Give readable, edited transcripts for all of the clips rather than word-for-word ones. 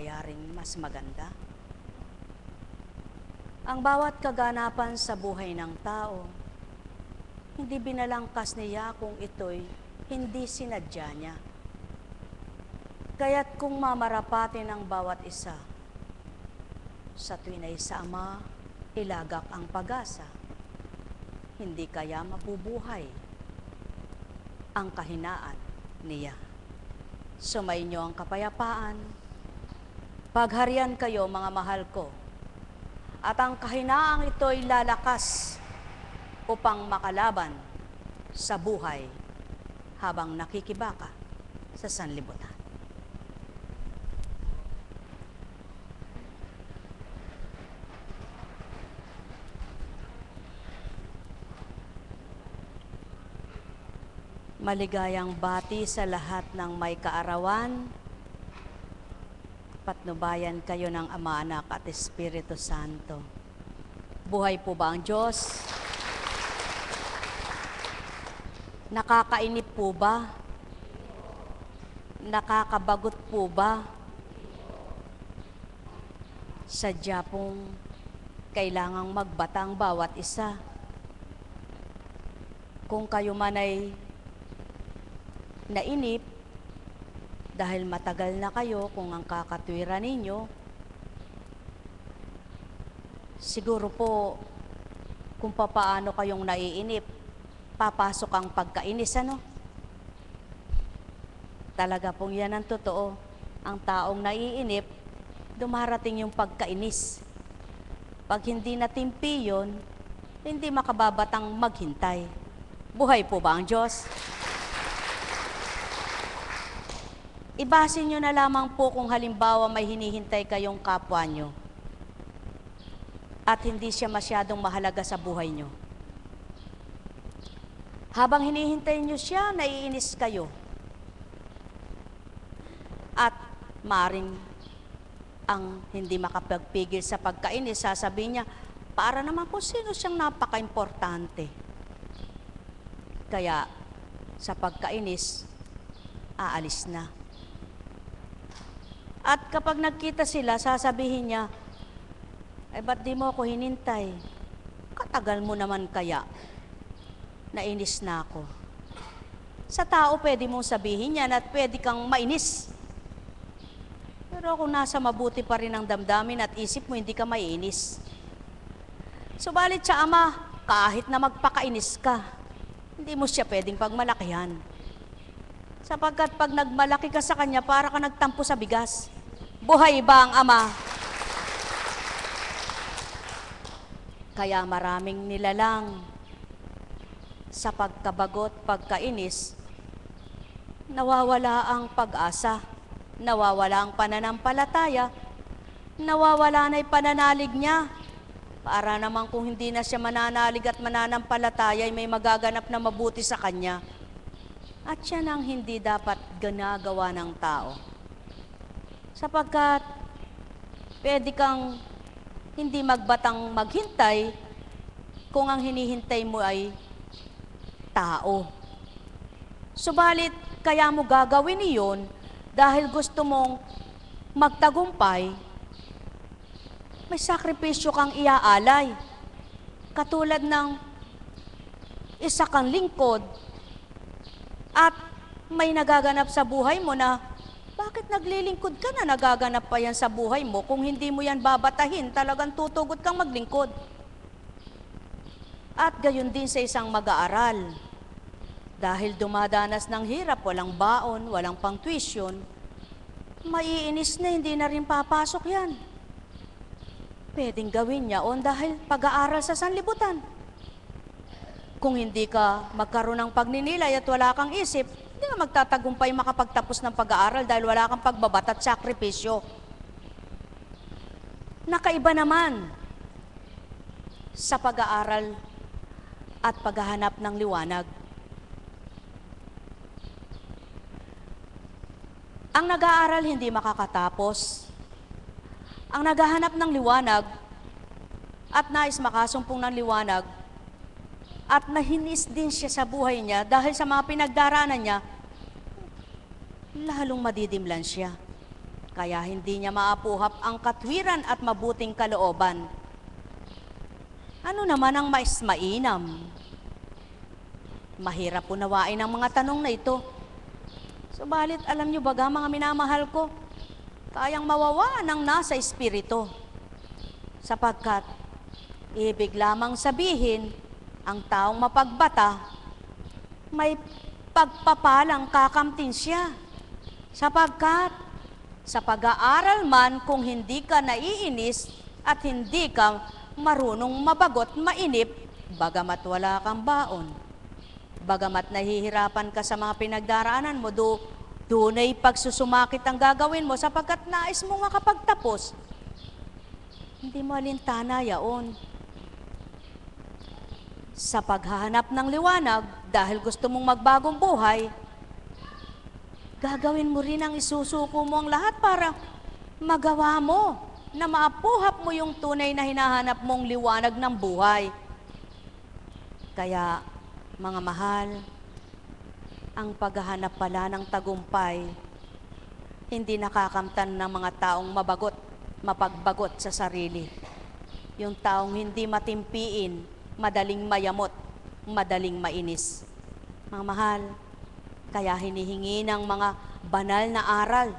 mangyayaring mas maganda. Ang bawat kaganapan sa buhay ng tao, hindi binalangkas niya kung ito'y hindi sinadya niya. Kaya't kung mamarapatin ang bawat isa, sa tuwin ay sa Ama, ilagak ang pag-asa, hindi kaya mabubuhay ang kahinaan niya. Sumainyo ang kapayapaan, pagharian kayo mga mahal ko, at ang kahinaang ito'y lalakas upang makalaban sa buhay habang nakikibaka sa sanlibutan. Maligayang bati sa lahat ng may kaarawan. Patnubayan kayo ng Ama, Anak at Espiritu Santo. Buhay po ba ang Diyos? Nakakainip po ba? Nakakabagot po ba? Sadya pong kailangang magbatang bawat isa. Kung kayo man ay nainip, dahil matagal na kayo kung ang kakatwiran ninyo, siguro po kung papaano kayong naiinip, papasok ang pagkainis, ano? Talaga pong yan ang totoo. Ang taong naiinip, dumarating yung pagkainis. Pag hindi natimpi yun, hindi makababatang maghintay. Buhay po ba ang Diyos? Ibase nyo na lamang po kung halimbawa may hinihintay kayong kapwa nyo at hindi siya masyadong mahalaga sa buhay nyo. Habang hinihintay nyo siya, naiinis kayo. At maring ang hindi makapagpigil sa pagkainis, sasabihin niya, para naman kung sino siyang napaka-importante. Kaya sa pagkainis, aalis na. At kapag nagkita sila, sasabihin niya, ay ba't di mo ako hinintay? Katagal mo naman kaya. Nainis na ako. Sa tao pwede mong sabihin yan at pwede kang mainis. Pero kung nasa mabuti pa rin ang damdamin at isip mo, hindi ka maiinis. Subalit sa Ama, kahit na magpakainis ka, hindi mo siya pwedeng pagmalakihan. Sapagkat pag nagmalaki ka sa Kanya, para ka nagtampo sa bigas. Buhay ba ang Ama? Kaya maraming nilalang sa pagkabagot, pagkainis, nawawala ang pag-asa, nawawala ang pananampalataya, nawawala na'y pananalig niya. Para naman kung hindi na siya mananalig at mananampalataya, ay may magaganap na mabuti sa kanya. At yan ang hindi dapat ginagawa ng tao. Sapagkat pwede kang hindi magbatang maghintay kung ang hinihintay mo ay tao. Subalit, kaya mo gagawin iyon dahil gusto mong magtagumpay, may sakripisyo kang iaalay. Katulad ng isa kang lingkod at may nagaganap sa buhay mo na, bakit naglilingkod ka na, nagaganap pa yan sa buhay mo? Kung hindi mo yan babatahin, talagang tutugot kang maglingkod. At gayon din sa isang mag-aaral. Dahil dumadanas ng hirap, walang baon, walang pang-tuition, maiinis na, hindi na rin papasok yan. Pwedeng gawin niya on dahil pag-aaral sa sanlibutan. Kung hindi ka magkaroon ng pagninilay at wala kang isip, hindi ka magtatagumpay makapagtapos ng pag-aaral dahil wala kang pagbabat at sakripisyo. Nakaiba naman sa pag-aaral at paghahanap ng liwanag. Ang nag-aaral hindi makakatapos. Ang naghahanap ng liwanag at nais makasumpong ng liwanag at nahinis din siya sa buhay niya dahil sa mga pinagdaraanan niya, lalong madidimlan siya. Kaya hindi niya maapuhap ang katwiran at mabuting kalooban. Ano naman ang mais mainam? Mahirap unawain ang mga tanong na ito. Subalit, alam niyo baga mga minamahal ko, kayang mawawaan ang nasa espiritu. Sapagkat, ibig lamang sabihin, ang taong mapagbata, may pagpapalang kakamtin siya. Sapagkat, sa pag-aaral man kung hindi ka naiinis at hindi ka marunong mabagot, mainip, bagamat wala kang baon. Bagamat nahihirapan ka sa mga pinagdaraanan mo, dunay pagsusumakit ang gagawin mo sapagkat nais mo makapagtapos. Hindi mo alintana yaon. Sa paghahanap ng liwanag, dahil gusto mong magbagong buhay, gagawin mo rin ang isusuko mo ang lahat para magawa mo na maapuhap mo yung tunay na hinahanap mong liwanag ng buhay. Kaya, mga mahal, ang paghahanap pala ng tagumpay, hindi nakakamtan ng mga taong mapagbagot sa sarili. Yung taong hindi matimpiin, madaling mayamot, madaling mainis. Mga mahal, kaya hinihingi ng mga banal na aral.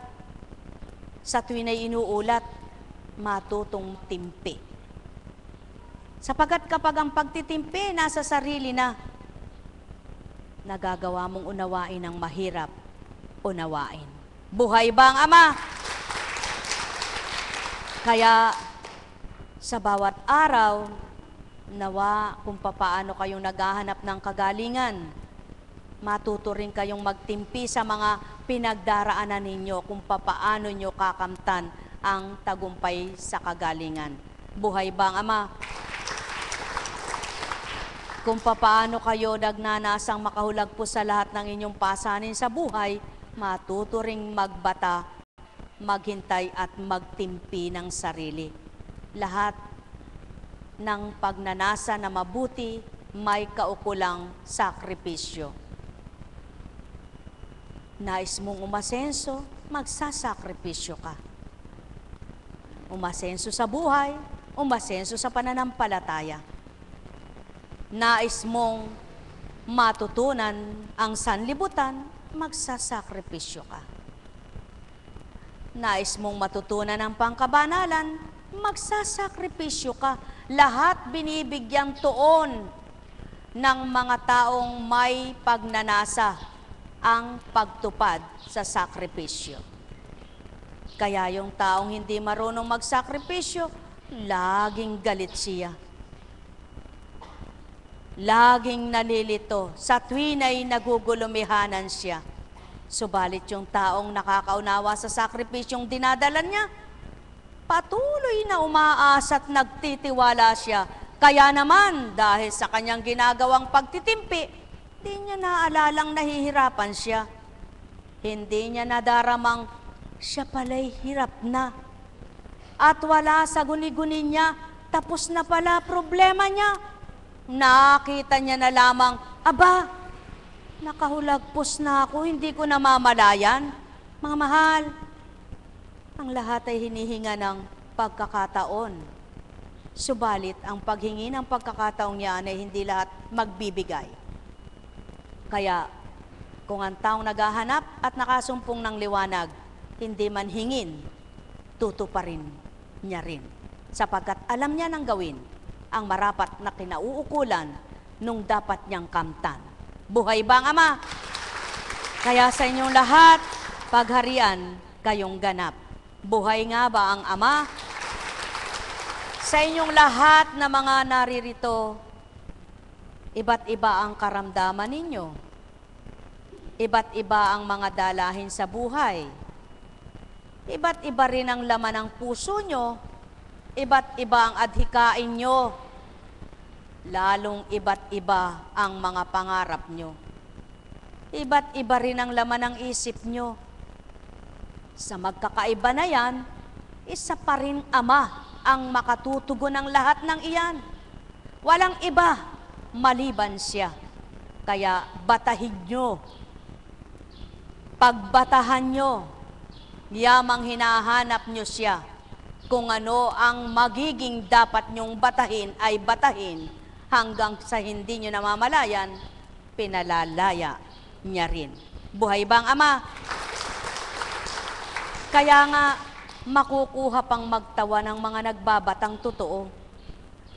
Sa tuwin ay inuulat, matutong timpi. Sapagat kapag ang pagtitimpi nasa sarili na, nagagawa mong unawain ang mahirap, unawain. Buhay ba ang Ama? Kaya sa bawat araw, nawa kung papaano kayong naghahanap ng kagalingan, matuto rin kayong magtimpi sa mga pinagdaraanan ninyo kung papaano nyo kakamtan ang tagumpay sa kagalingan. Buhay ba ang Ama? Kung papaano kayo nagnanasang makahulagpos sa lahat ng inyong pasanin sa buhay, matuto ring magbata, maghintay at magtimpi ng sarili. Lahat ng pagnanasa na mabuti, may kaukulang sakripisyo. Nais mong umasenso, magsasakripisyo ka. Umasenso sa buhay, umasenso sa pananampalataya. Nais mong matutunan ang sanlibutan, magsasakripisyo ka. Nais mong matutunan ang pangkabanalan, magsasakripisyo ka. Lahat binibigyang tuon ng mga taong may pagnanasa ang pagtupad sa sakripisyo. Kaya yung taong hindi marunong magsakripisyo, laging galit siya. Laging nalilito, sa tuwin ay nagugulumihanan siya. Subalit yung taong nakakaunawa sa sakripisyong dinadalan niya, patuloy na umaasa at nagtitiwala siya. Kaya naman, dahil sa kanyang ginagawang pagtitimpi, di niya naalalang nahihirapan siya. Hindi niya nadaramang siya pala'y hirap na. At wala sa guni-guni niya, tapos na pala problema niya. Nakita niya na lamang, aba, nakahulagpos na ako, hindi ko namamalayan. Mga mahal, ang lahat ay hinihinga ng pagkakataon. Subalit, ang paghingi ng pagkakataong yan ay hindi lahat magbibigay. Kaya, kung ang taong naghahanap at nakasumpong ng liwanag, hindi man hingin, tutuparin niya rin. Sapagkat alam niya nang gawin ang marapat na kinauukulan nung dapat niyang kamtan. Buhay ba ang Ama? Kaya sa inyong lahat, pagharian kayong ganap. Buhay nga ba ang Ama? Sa inyong lahat na mga naririto, iba't iba ang karamdaman ninyo. Iba't iba ang mga dalahin sa buhay. Iba't iba rin ang laman ng puso nyo. Iba't iba ang adhikain nyo. Lalong iba't iba ang mga pangarap nyo. Iba't iba rin ang laman ng isip nyo. Sa magkakaiba na yan, isa pa rin Ama ang makatutugon ng lahat ng iyan. Walang iba maliban siya. Kaya batahin nyo, pagbatahan nyo, yamang hinahanap nyo siya. Kung ano ang magiging dapat nyong batahin ay batahin hanggang sa hindi nyo namamalayan, pinalalaya niya rin. Buhay bang Ama? Kaya nga, makukuha pang magtawa ng mga nagbabatang totoo.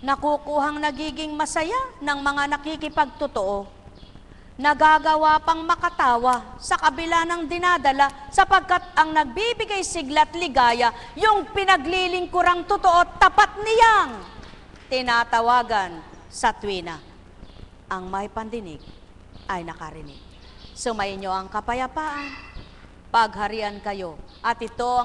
Nakukuhang nagiging masaya ng mga nakikipagtotoo. Nagagawa pang makatawa sa kabila ng dinadala sapagkat ang nagbibigay sigla't ligaya yung pinaglilingkurang totoo tapat niyang tinatawagan sa tuwina. Ang may pandinig ay nakarinig. Sumainyo ang kapayapaan, pagharian kayo, at ito ang